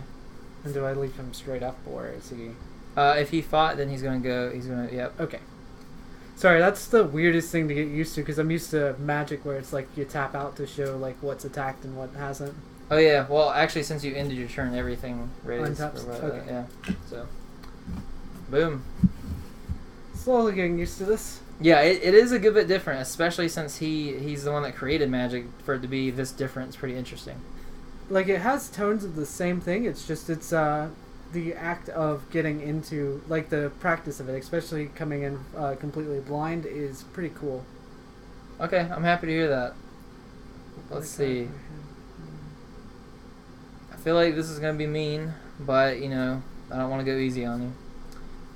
[SPEAKER 1] And do I leave him straight up, or is he...
[SPEAKER 2] If he fought, then he's gonna go. Yep.
[SPEAKER 1] Okay. Sorry, that's the weirdest thing to get used to, because I'm used to Magic where it's like you tap out to show like what's attacked and what hasn't.
[SPEAKER 2] Oh yeah, well actually since you ended your turn, everything raised.
[SPEAKER 1] Okay.
[SPEAKER 2] Yeah, so. Boom.
[SPEAKER 1] Slowly getting used to this.
[SPEAKER 2] Yeah, it is a good bit different, especially since he's the one that created Magic. For it to be this different, it's pretty interesting.
[SPEAKER 1] Like, it has tones of the same thing, it's just, the act of getting into, like, the practice of it, especially coming in completely blind, is pretty cool.
[SPEAKER 2] Okay, I'm happy to hear that. Let's see. I feel like this is going to be mean, but, you know, I don't want to go easy on you.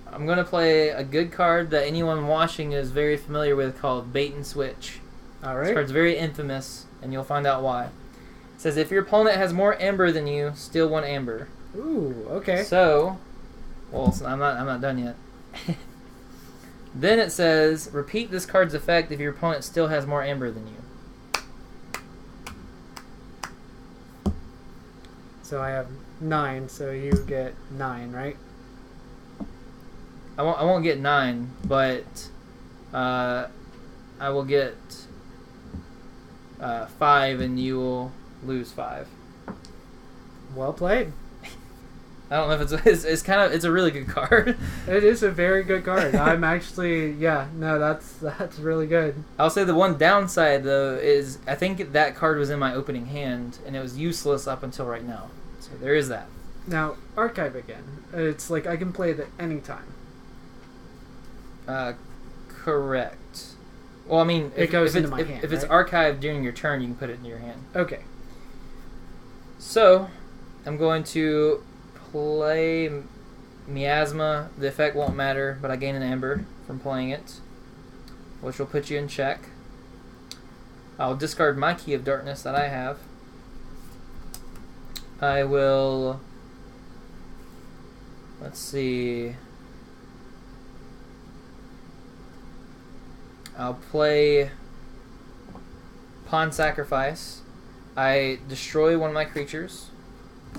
[SPEAKER 2] I'm going to play a good card that anyone watching is very familiar with called Bait and Switch.
[SPEAKER 1] Alright.
[SPEAKER 2] This card's very infamous, and you'll find out why. It says, if your opponent has more Amber than you, steal 1 Amber.
[SPEAKER 1] Ooh, okay.
[SPEAKER 2] So, Well, I'm not done yet. Then it says, repeat this card's effect if your opponent still has more amber than you.
[SPEAKER 1] So I have 9, so you get 9, right?
[SPEAKER 2] I won't get 9, but I will get 5, and you will lose 5.
[SPEAKER 1] Well played.
[SPEAKER 2] I don't know if it's a really good card.
[SPEAKER 1] It is a very good card. I'm actually, that's really good.
[SPEAKER 2] I'll say the one downside though is I think that card was in my opening hand and it was useless up until right now. So there is that.
[SPEAKER 1] Now, archive again. It's like I can play it at any time.
[SPEAKER 2] Correct. Well, I mean,
[SPEAKER 1] it goes into my hand.
[SPEAKER 2] If it's
[SPEAKER 1] right?
[SPEAKER 2] archived during your turn, you can put it in your hand.
[SPEAKER 1] Okay.
[SPEAKER 2] So, I'm going to play Miasma. The effect won't matter, but I gain an amber from playing it, which will put you in check. I'll discard my Key of Darkness that I have. I will... Let's see... I'll play Pawn Sacrifice. I destroy one of my creatures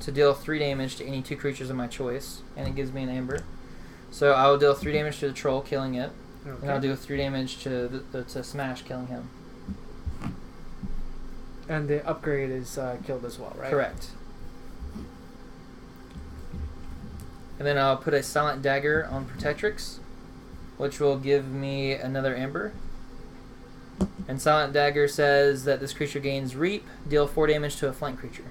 [SPEAKER 2] to deal 3 damage to any 2 creatures of my choice, and it gives me an amber. So I will deal 3 damage to the troll, killing it, and I'll do 3 damage to Smash, killing him.
[SPEAKER 1] And the upgrade is killed as well, right?
[SPEAKER 2] Correct. And then I'll put a Silent Dagger on Protectrix, which will give me another amber. And Silent Dagger says that this creature gains Reap, deal 4 damage to a flank creature.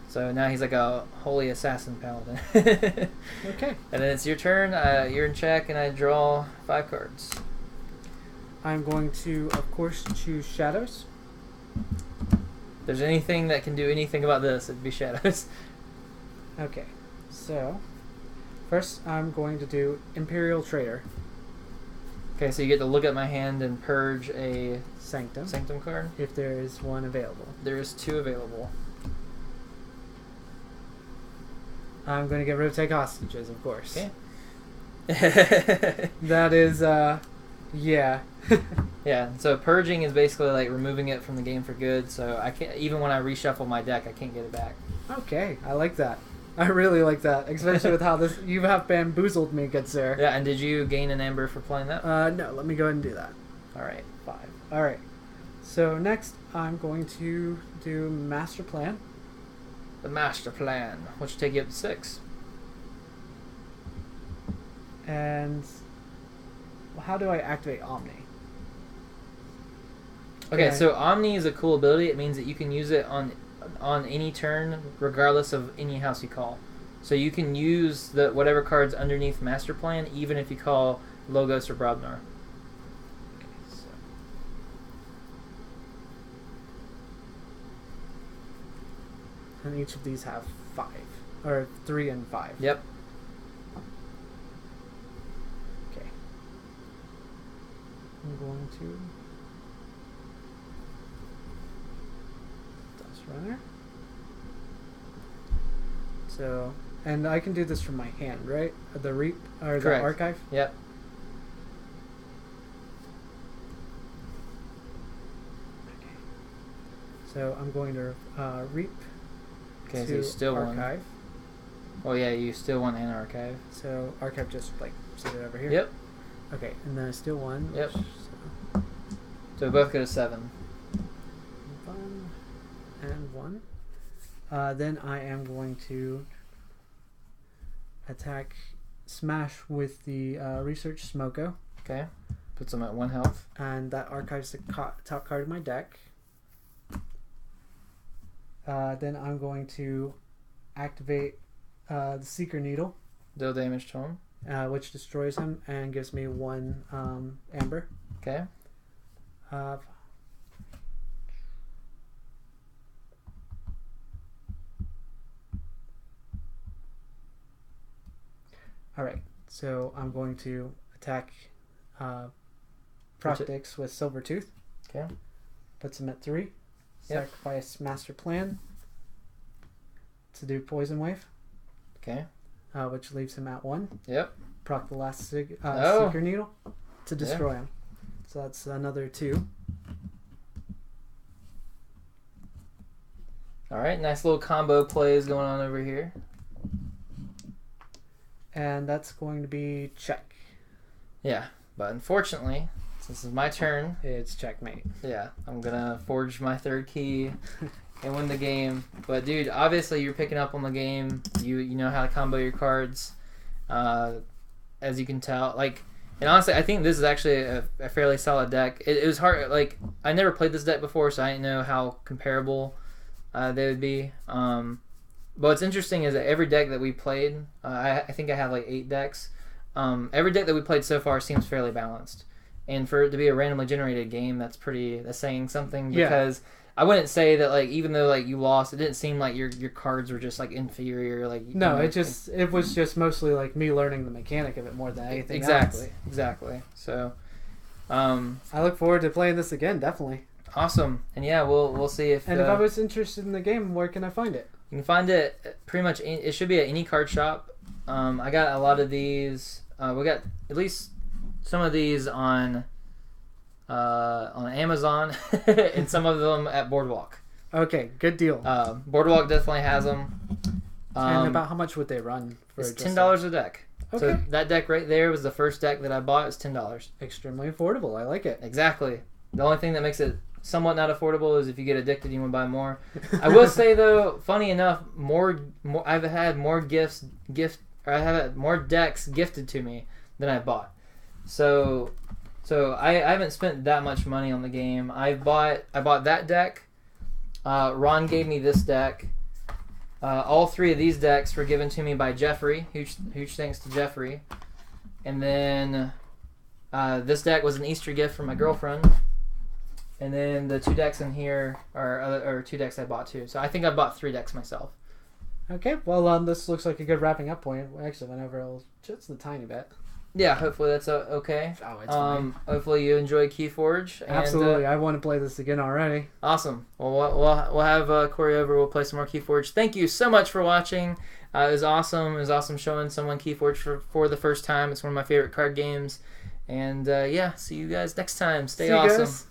[SPEAKER 2] So now he's like a holy assassin paladin.
[SPEAKER 1] Okay. And
[SPEAKER 2] then it's your turn. You're in check, and I draw 5 cards.
[SPEAKER 1] I'm going to, of course, choose Shadows.
[SPEAKER 2] If there's anything that can do anything about this, it'd be Shadows.
[SPEAKER 1] Okay. So, first I'm going to do Imperial Trader.
[SPEAKER 2] Okay, so you get to look at my hand and purge a
[SPEAKER 1] Sanctum
[SPEAKER 2] card.
[SPEAKER 1] if there is one available.
[SPEAKER 2] There is 2 available.
[SPEAKER 1] I'm going to get rid of Take Hostages, of course.
[SPEAKER 2] Okay.
[SPEAKER 1] That is, yeah.
[SPEAKER 2] Yeah, so purging is basically like removing it from the game for good, so I can't, even when I reshuffle my deck, I can't get it back.
[SPEAKER 1] Okay, I like that. I really like that, especially with how this you have bamboozled me, good sir.
[SPEAKER 2] Yeah, and did you gain an amber for playing that?
[SPEAKER 1] No, let me go ahead and do that.
[SPEAKER 2] Alright, 5.
[SPEAKER 1] Alright, so next I'm going to do Master Plan.
[SPEAKER 2] The Master Plan, which will take you up to 6.
[SPEAKER 1] And how do I activate Omni?
[SPEAKER 2] Okay, so Omni is a cool ability. It means that you can use it on any turn, regardless of any house you call. So you can use the whatever cards underneath Master Plan, even if you call Logos or Brobnar.
[SPEAKER 1] Okay, so and each of these have 5, or 3 and 5.
[SPEAKER 2] Yep.
[SPEAKER 1] Okay. I'm going to Dust Runner. So, and I can do this from my hand, right? The Reap or
[SPEAKER 2] Correct.
[SPEAKER 1] The Archive.
[SPEAKER 2] Yep.
[SPEAKER 1] Okay. So I'm going to Reap.
[SPEAKER 2] Okay,
[SPEAKER 1] to
[SPEAKER 2] so you still
[SPEAKER 1] Archive.
[SPEAKER 2] Oh yeah, you still want an Archive.
[SPEAKER 1] So Archive just like sit it over here.
[SPEAKER 2] Yep.
[SPEAKER 1] Okay, and then I steal 1.
[SPEAKER 2] Yep.
[SPEAKER 1] So
[SPEAKER 2] So we both go to 7.
[SPEAKER 1] 1 and 1. Then I am going to attack Smash with the Research Smoko.
[SPEAKER 2] Okay. Puts them at 1 health.
[SPEAKER 1] And that archives the top card of my deck. Then I'm going to activate the Seeker Needle.
[SPEAKER 2] Deal damage to him.
[SPEAKER 1] Which destroys him and gives me 1 amber.
[SPEAKER 2] Okay.
[SPEAKER 1] Alright, so I'm going to attack Proctix with Silver Tooth.
[SPEAKER 2] Okay.
[SPEAKER 1] Puts him at 3.
[SPEAKER 2] Yep.
[SPEAKER 1] Sacrifice Master Plan to do Poison Wave.
[SPEAKER 2] Okay.
[SPEAKER 1] which leaves him at 1.
[SPEAKER 2] Yep.
[SPEAKER 1] Proc the last
[SPEAKER 2] Oh.
[SPEAKER 1] Seeker Needle to destroy him. So that's another 2.
[SPEAKER 2] All right, nice little combo plays going on over here.
[SPEAKER 1] And that's going to be check.
[SPEAKER 2] Yeah, but unfortunately, since it's my turn,
[SPEAKER 1] It's checkmate.
[SPEAKER 2] yeah, I'm gonna forge my 3rd key and win the game. But dude, obviously you're picking up on the game. You know how to combo your cards, as you can tell. Like, and honestly, I think this is actually a fairly solid deck. It was hard. Like, I never played this deck before, so I didn't know how comparable they would be. But what's interesting is that every deck that we played, I think I have like 8 decks. Every deck that we played so far seems fairly balanced, and for it to be a randomly generated game, that's saying something. Because I wouldn't say that, like, even though like you lost, it didn't seem like your cards were just like inferior. Like,
[SPEAKER 1] no, it was just mostly like me learning the mechanic of it more than anything else.
[SPEAKER 2] Exactly. So,
[SPEAKER 1] I look forward to playing this again. Definitely.
[SPEAKER 2] awesome. And yeah, we'll see if.
[SPEAKER 1] And if I was interested in the game, where can I find it?
[SPEAKER 2] You can find it pretty much. It should be at any card shop. I got a lot of these. We got at least some of these on Amazon, and some of them at Boardwalk.
[SPEAKER 1] Okay, good deal.
[SPEAKER 2] Boardwalk definitely has them.
[SPEAKER 1] And about how much would they run?
[SPEAKER 2] It's $10 a deck.
[SPEAKER 1] Okay.
[SPEAKER 2] So that deck right there was the first deck that I bought. It's $10.
[SPEAKER 1] Extremely affordable. I like it.
[SPEAKER 2] Exactly. The only thing that makes it somewhat not affordable is if you get addicted, you want to buy more. I will say though, funny enough, I've had more I have had more decks gifted to me than I bought. So I haven't spent that much money on the game. I bought that deck. Ron gave me this deck. All 3 of these decks were given to me by Jeffrey. Huge thanks to Jeffrey. And then this deck was an Easter gift from my girlfriend. And then the 2 decks in here are 2 decks I bought too. So I think I bought 3 decks myself.
[SPEAKER 1] Okay, well, this looks like a good wrapping up point. We actually went over just a tiny bit.
[SPEAKER 2] Yeah, hopefully that's okay.
[SPEAKER 1] Oh, it's fine.
[SPEAKER 2] Hopefully you enjoy KeyForge.
[SPEAKER 1] Absolutely, I want to play this again already.
[SPEAKER 2] Awesome. Well, we'll have Corey over. We'll play some more KeyForge. Thank you so much for watching. It was awesome. It was awesome showing someone KeyForge for the first time. It's one of my favorite card games. And yeah, see you guys next time. Stay awesome. Guys.